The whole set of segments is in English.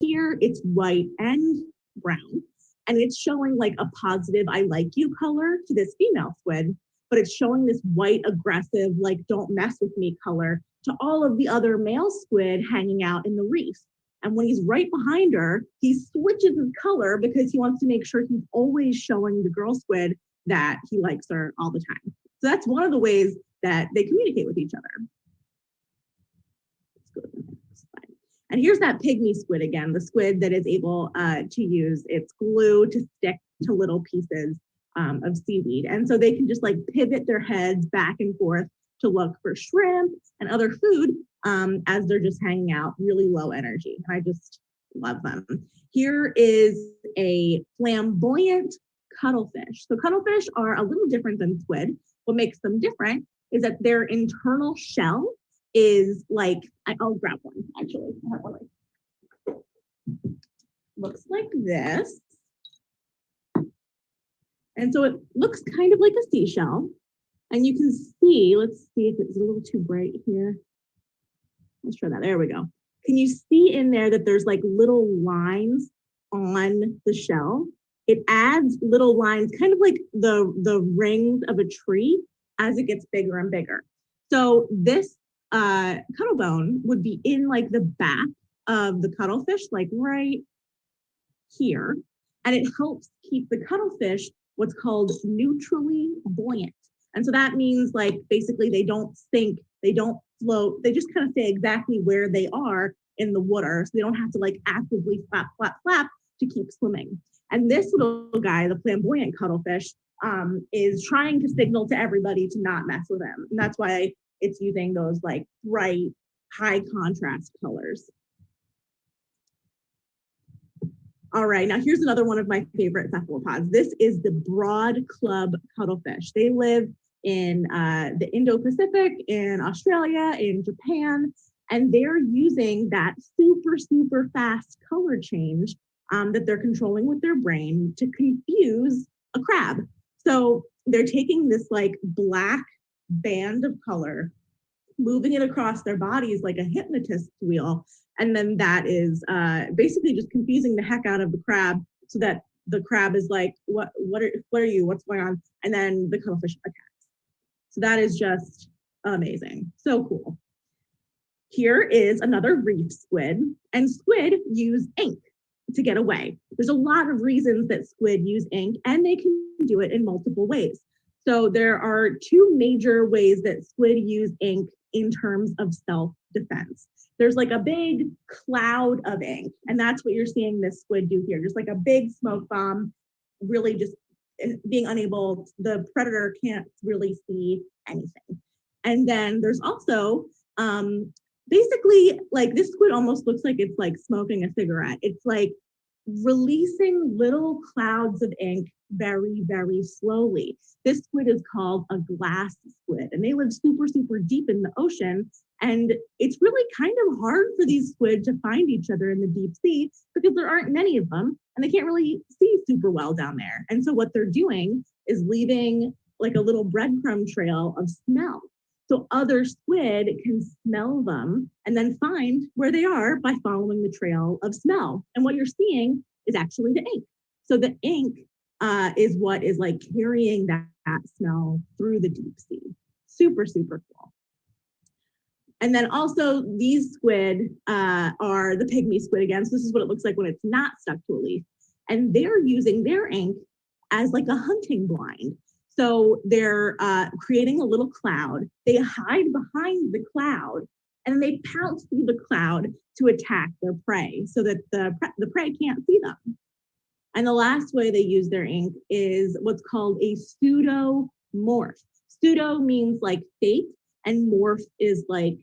here it's white and brown, and it's showing like a positive I like you color to this female squid, but it's showing this white aggressive like don't mess with me color to all of the other male squid hanging out in the reef. And when he's right behind her, he switches his color because he wants to make sure he's always showing the girl squid that he likes her all the time. So that's one of the ways that they communicate with each other. Let's go to the next slide. And here's that pygmy squid again, the squid that is able to use its glue to stick to little pieces of seaweed. And so they can just like pivot their heads back and forth to look for shrimp and other food as they're just hanging out, really low energy. And I just love them. Here is a flamboyant cuttlefish. So cuttlefish are a little different than squid. What makes them different is that their internal shell is like, I'll grab one actually. I have one right. Looks like this. And so it looks kind of like a seashell. And you can see, let's see if it's a little too bright here. Let's try that, there we go. Can you see in there that there's like little lines on the shell? It adds little lines, kind of like the rings of a tree as it gets bigger and bigger. So this cuttlebone would be in like the back of the cuttlefish, like right here. And it helps keep the cuttlefish what's called neutrally buoyant. And so that means like basically they don't sink, they don't float, they just kind of stay exactly where they are in the water. So they don't have to like actively flap, flap, flap to keep swimming. And this little guy, the flamboyant cuttlefish, is trying to signal to everybody to not mess with him. And that's why it's using those like bright, high contrast colors. All right, now here's another one of my favorite cephalopods. This is the broad club cuttlefish. They live in the Indo-Pacific, in Australia, in Japan, and they're using that super, super fast color change that they're controlling with their brain to confuse a crab. So they're taking this like black band of color, moving it across their bodies like a hypnotist wheel. And then that is basically just confusing the heck out of the crab so that the crab is like, what are you? What's going on? And then the cuttlefish attacks. So that is just amazing. So cool. Here is another reef squid, and squid use ink to get away. There's a lot of reasons that squid use ink, and they can do it in multiple ways. So there are two major ways that squid use ink in terms of self-defense. There's like a big cloud of ink, and that's what you're seeing this squid do here. Just like a big smoke bomb, really just being unable, the predator can't really see anything. And then there's also basically like this squid almost looks like it's like smoking a cigarette. It's like releasing little clouds of ink very, very slowly. This squid is called a glass squid, and they live super, super deep in the ocean. And it's really kind of hard for these squid to find each other in the deep sea because there aren't many of them and they can't really see super well down there. And so what they're doing is leaving like a little breadcrumb trail of smell. So other squid can smell them and then find where they are by following the trail of smell. And what you're seeing is actually the ink. So the ink is what is like carrying that smell through the deep sea. Super, super cool. And then also these squid are the pygmy squid again. So this is what it looks like when it's not stuck to a leaf. And they're using their ink as like a hunting blind. So they're creating a little cloud. They hide behind the cloud and they pounce through the cloud to attack their prey so that the prey can't see them. And the last way they use their ink is what's called a pseudomorph. Pseudo means like fake, and morph is like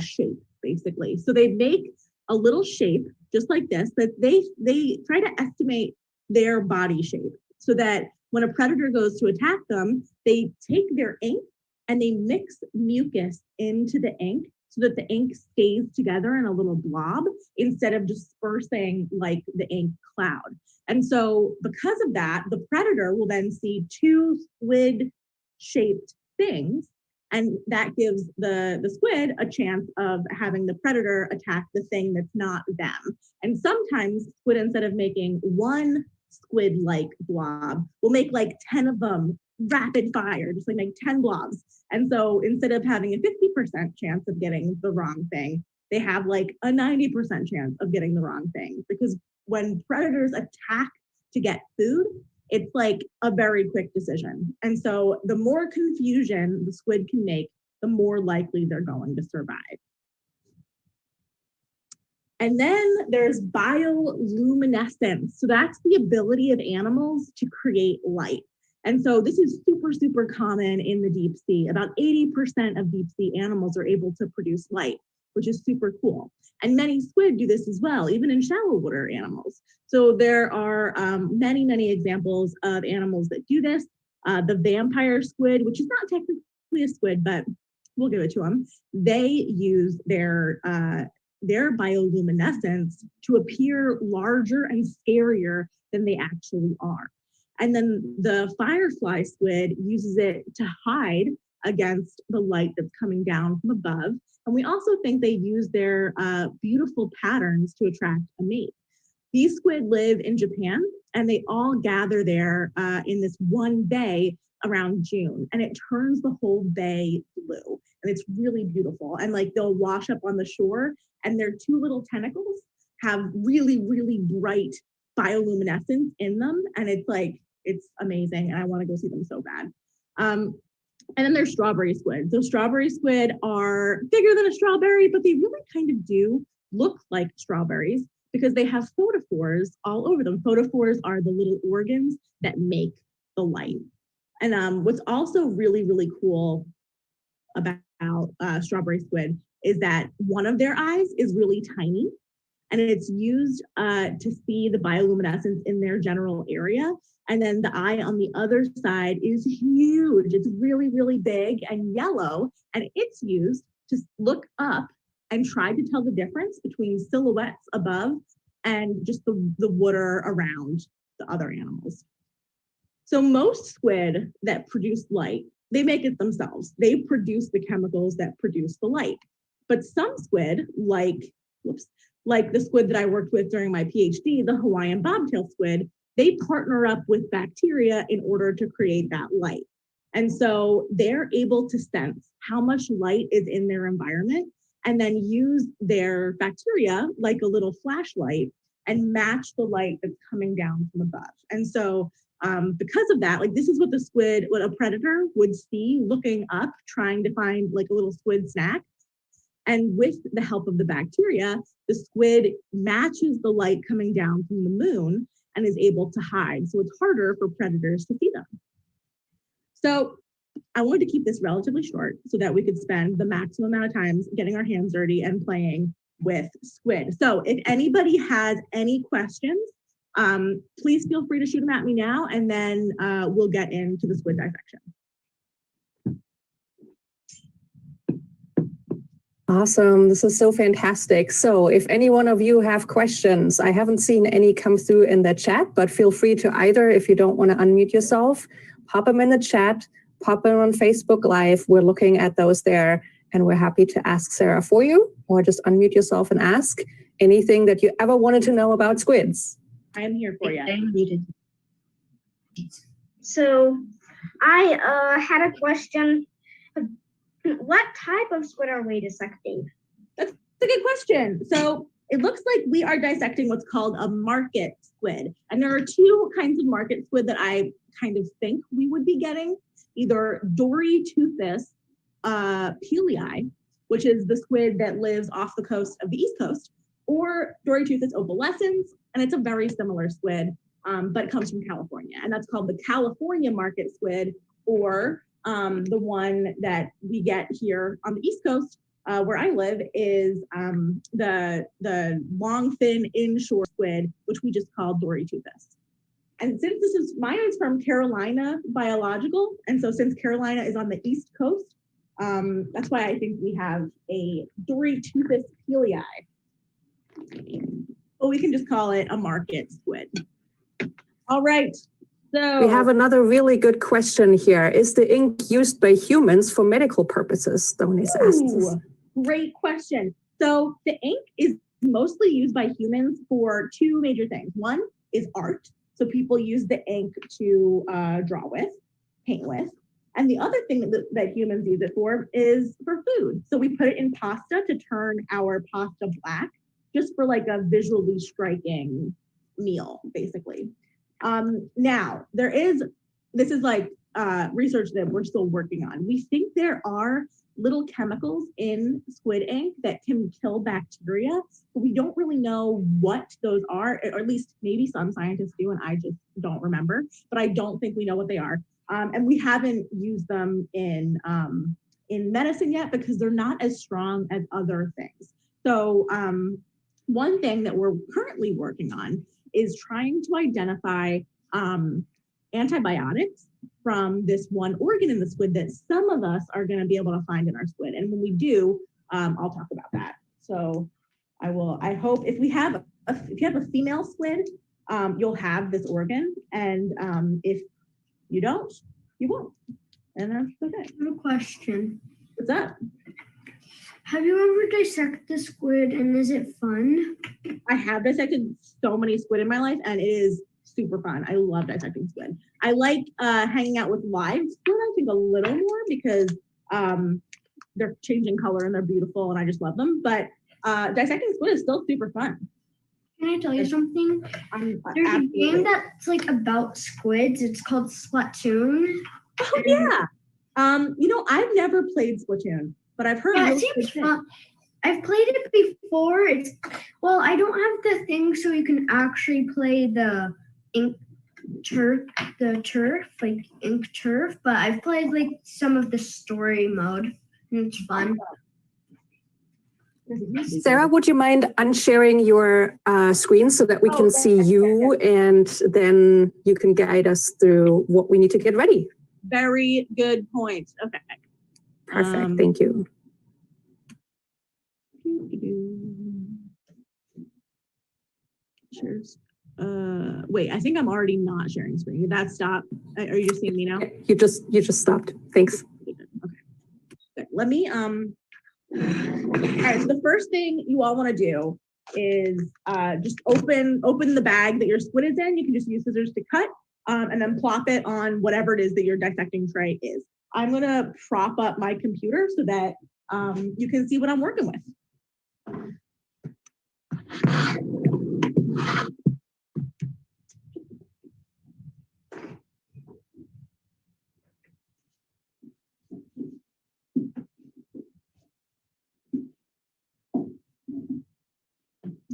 shape, basically. So they make a little shape just like this that they try to estimate their body shape so that when a predator goes to attack them, they take their ink and they mix mucus into the ink so that the ink stays together in a little blob instead of dispersing like the ink cloud. And so because of that, the predator will then see two squid-shaped things And that gives the squid a chance of having the predator attack the thing that's not them. And sometimes squid, instead of making one squid-like blob, will make like 10 of them rapid fire, just like make 10 blobs. And so instead of having a 50% chance of getting the wrong thing, they have like a 90% chance of getting the wrong thing. Because when predators attack to get food, it's like a very quick decision. And so the more confusion the squid can make, the more likely they're going to survive. And then there's bioluminescence. So that's the ability of animals to create light. And so this is super, super common in the deep sea. About 80% of deep sea animals are able to produce light, which is super cool. And many squid do this as well, even in shallow water animals. So there are many, many examples of animals that do this. The vampire squid, which is not technically a squid, but we'll give it to them. They use their bioluminescence to appear larger and scarier than they actually are. And then the firefly squid uses it to hide against the light that's coming down from above. And we also think they use their beautiful patterns to attract a mate. These squid live in Japan, and they all gather there in this one bay around June, and it turns the whole bay blue, and it's really beautiful. And like they'll wash up on the shore, and their two little tentacles have really, really bright bioluminescence in them, and it's amazing, and I want to go see them so bad. And then there's strawberry squid. So strawberry squid are bigger than a strawberry, but they really kind of do look like strawberries because they have photophores all over them. Photophores are the little organs that make the light. And what's also really, really cool about strawberry squid is that one of their eyes is really tiny, and it's used to see the bioluminescence in their general area. And then the eye on the other side is huge. It's really, really big and yellow. And it's used to look up and try to tell the difference between silhouettes above and just the water around the other animals. So most squid that produce light, they make it themselves. They produce the chemicals that produce the light. But some squid, like the squid that I worked with during my PhD, the Hawaiian bobtail squid, they partner up with bacteria in order to create that light. And so they're able to sense how much light is in their environment and then use their bacteria like a little flashlight and match the light that's coming down from above. And so because of that, like this is what a predator would see looking up, trying to find like a little squid snack. And with the help of the bacteria, the squid matches the light coming down from the moon and is able to hide. So it's harder for predators to see them. So I wanted to keep this relatively short so that we could spend the maximum amount of time getting our hands dirty and playing with squid. So if anybody has any questions, please feel free to shoot them at me now, and then we'll get into the squid dissection. Awesome. This is so fantastic. So if any one of you have questions, I haven't seen any come through in the chat, but feel free to either, if you don't want to unmute yourself, pop them in the chat, pop them on Facebook Live. We're looking at those there, and we're happy to ask Sarah for you, or just unmute yourself and ask anything that you ever wanted to know about squids. I am here for you. So I had a question. What type of squid are we dissecting? That's a good question. So it looks like we are dissecting what's called a market squid. And there are two kinds of market squid that I kind of think we would be getting. Either Dorytoothus pelei, which is the squid that lives off the coast of the East Coast, or Dorytoothus opalescens, and it's a very similar squid, but it comes from California. And that's called the California market squid, or the one that we get here on the East Coast, where I live, is the long, thin, inshore squid, which we just call Dorytoothus. And since mine is from Carolina Biological, and so since Carolina is on the East Coast, that's why I think we have a Dorytoothus pelei. But we can just call it a market squid. All right. So We have another really good question here. Is the ink used by humans for medical purposes? Donis asks us. Great question. So the ink is mostly used by humans for two major things. One is art. So people use the ink to draw with, paint with. And the other thing that humans use it for is for food. So we put it in pasta to turn our pasta black, just for like a visually striking meal, basically. Now, this is like research that we're still working on. We think there are little chemicals in squid ink that can kill bacteria, but we don't really know what those are, or at least maybe some scientists do, and I just don't remember, but I don't think we know what they are. And we haven't used them in medicine yet because they're not as strong as other things. So one thing that we're currently working on is trying to identify antibiotics from this one organ in the squid that some of us are going to be able to find in our squid. And when we do, I'll talk about that. So I hope if you have a female squid, you'll have this organ. And if you don't, you won't. And that's okay. I have a question. What's up? Have you ever dissected the squid and is it fun? I have dissected so many squid in my life, and it is super fun. I love dissecting squid. I like hanging out with live squid, I think, a little more because they're changing color and they're beautiful and I just love them. But dissecting squid is still super fun. Can I tell you something? There's a game that's like about squids. It's called Splatoon. Oh yeah. I've never played Splatoon, but I've heard it seems fun. I've played it before. I don't have the thing so you can actually play the ink turf, like ink turf, but I've played like some of the story mode and it's fun. Sarah, would you mind unsharing your screen so that we can see you and then you can guide us through what we need to get ready? Very good point. Okay. Perfect. Thank you. Shares. Wait, I think I'm already not sharing screen. Did that stop? Are you just seeing me now? You just stopped. Thanks. Okay. Let me all right, so the first thing you all want to do is just open the bag that your squid is in. You can just use scissors to cut and then plop it on whatever it is that your dissecting tray is. I'm gonna prop up my computer so that you can see what I'm working with.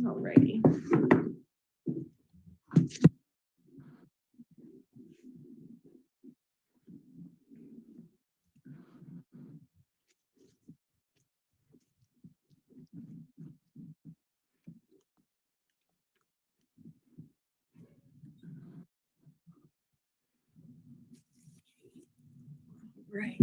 Alrighty. Right.